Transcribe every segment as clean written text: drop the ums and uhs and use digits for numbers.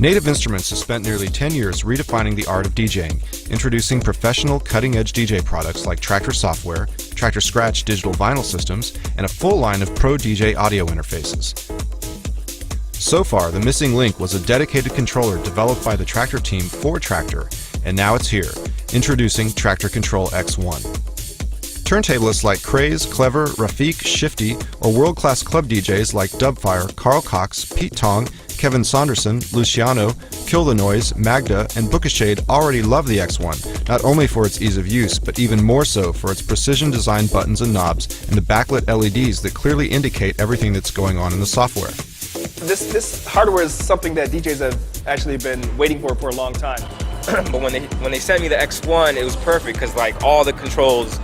Native Instruments has spent nearly 10 years redefining the art of DJing, introducing professional, cutting-edge DJ products like Traktor software, Traktor Scratch digital vinyl systems, and a full line of Pro DJ audio interfaces. So far, the missing link was a dedicated controller developed by the Traktor team for Traktor, and now it's here, introducing Traktor Kontrol X1. Turntablists like Craze, Klever, Rafik, Shifty, or world-class club DJs like Dubfire, Carl Cox, Pete Tong, Kevin Saunderson, Luciano, Kill the Noise, Magda, and Bookashade already love the X1, not only for its ease of use, but even more so for its precision-designed buttons and knobs and the backlit LEDs that clearly indicate everything that's going on in the software. This hardware is something that DJs have actually been waiting for a long time. But when they sent me the X1, it was perfect because like all the controls,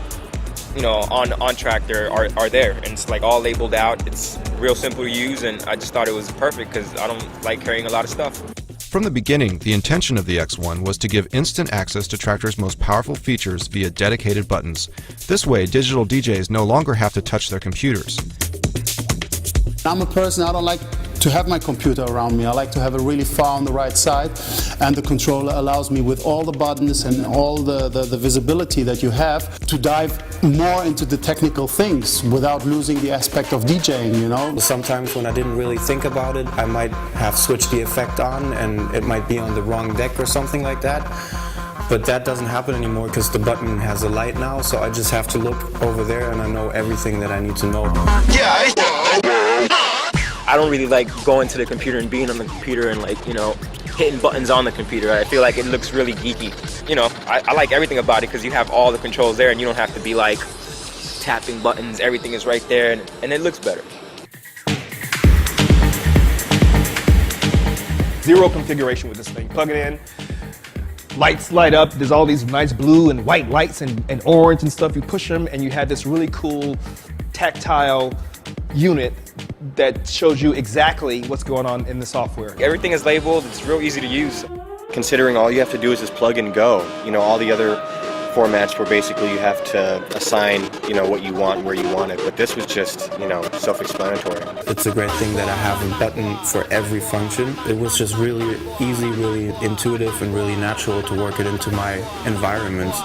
you know, on Traktor are there, and it's like all labeled out. It's real simple to use, and I just thought it was perfect because I don't like carrying a lot of stuff. From the beginning, the intention of the X1 was to give instant access to Traktor's most powerful features via dedicated buttons. This way, digital DJs no longer have to touch their computers. I'm a person, I don't like to have my computer around me. I like to have it really far on the right side, and the controller allows me, with all the buttons and all the visibility that you have, to dive more into the technical things without losing the aspect of DJing, you know? Sometimes when I didn't really think about it, I might have switched the effect on and it might be on the wrong deck or something like that. But that doesn't happen anymore because the button has a light now, so I just have to look over there and I know everything that I need to know. I don't really like going to the computer and being on the computer and like, you know, hitting buttons on the computer. I feel like it looks really geeky. You know, I like everything about it because you have all the controls there and you don't have to be like tapping buttons. Everything is right there and it looks better. Zero configuration with this thing. Plug it in, lights light up. There's all these nice blue and white lights and orange and stuff. You push them and you have this really cool tactile unit that shows you exactly what's going on in the software. Everything is labeled, it's real easy to use. Considering all you have to do is just plug and go. You know, all the other formats where basically you have to assign, you know, what you want, where you want it, but this was just, you know, self-explanatory. It's a great thing that I have a button for every function. It was just really easy, really intuitive, and really natural to work it into my environment.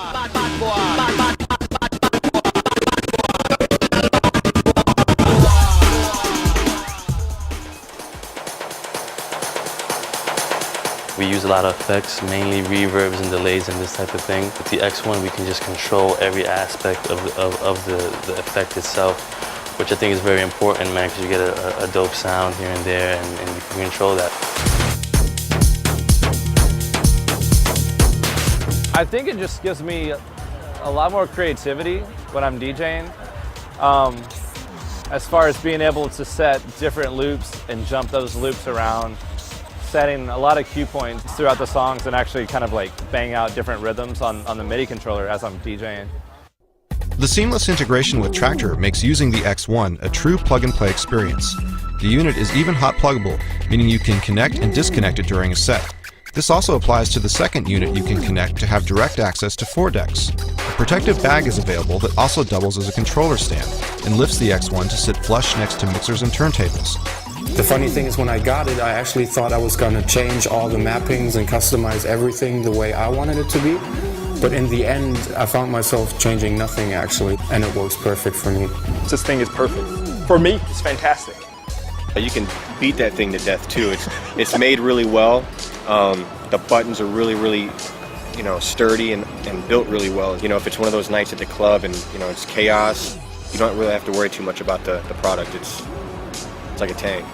We use a lot of effects, mainly reverbs and delays and this type of thing. With the X1, we can just control every aspect of the effect itself, which I think is very important, man, because you get a dope sound here and there, and you can control that. I think it just gives me a lot more creativity when I'm DJing. As far as being able to set different loops and jump those loops around, setting a lot of cue points throughout the songs and actually kind of like bang out different rhythms on the MIDI controller as I'm DJing. The seamless integration with Traktor makes using the X1 a true plug-and-play experience. The unit is even hot pluggable, meaning you can connect and disconnect it during a set. This also applies to the second unit you can connect to have direct access to 4 decks. A protective bag is available that also doubles as a controller stand and lifts the X1 to sit flush next to mixers and turntables. The funny thing is, when I got it, I actually thought I was going to change all the mappings and customize everything the way I wanted it to be. But in the end, I found myself changing nothing actually, and it works perfect for me. This thing is perfect. For me, it's fantastic. You can beat that thing to death too. It's made really well. The buttons are really, you know, sturdy and built really well. You know, if it's one of those nights at the club and, you know, it's chaos, you don't really have to worry too much about the product. It's like a tank.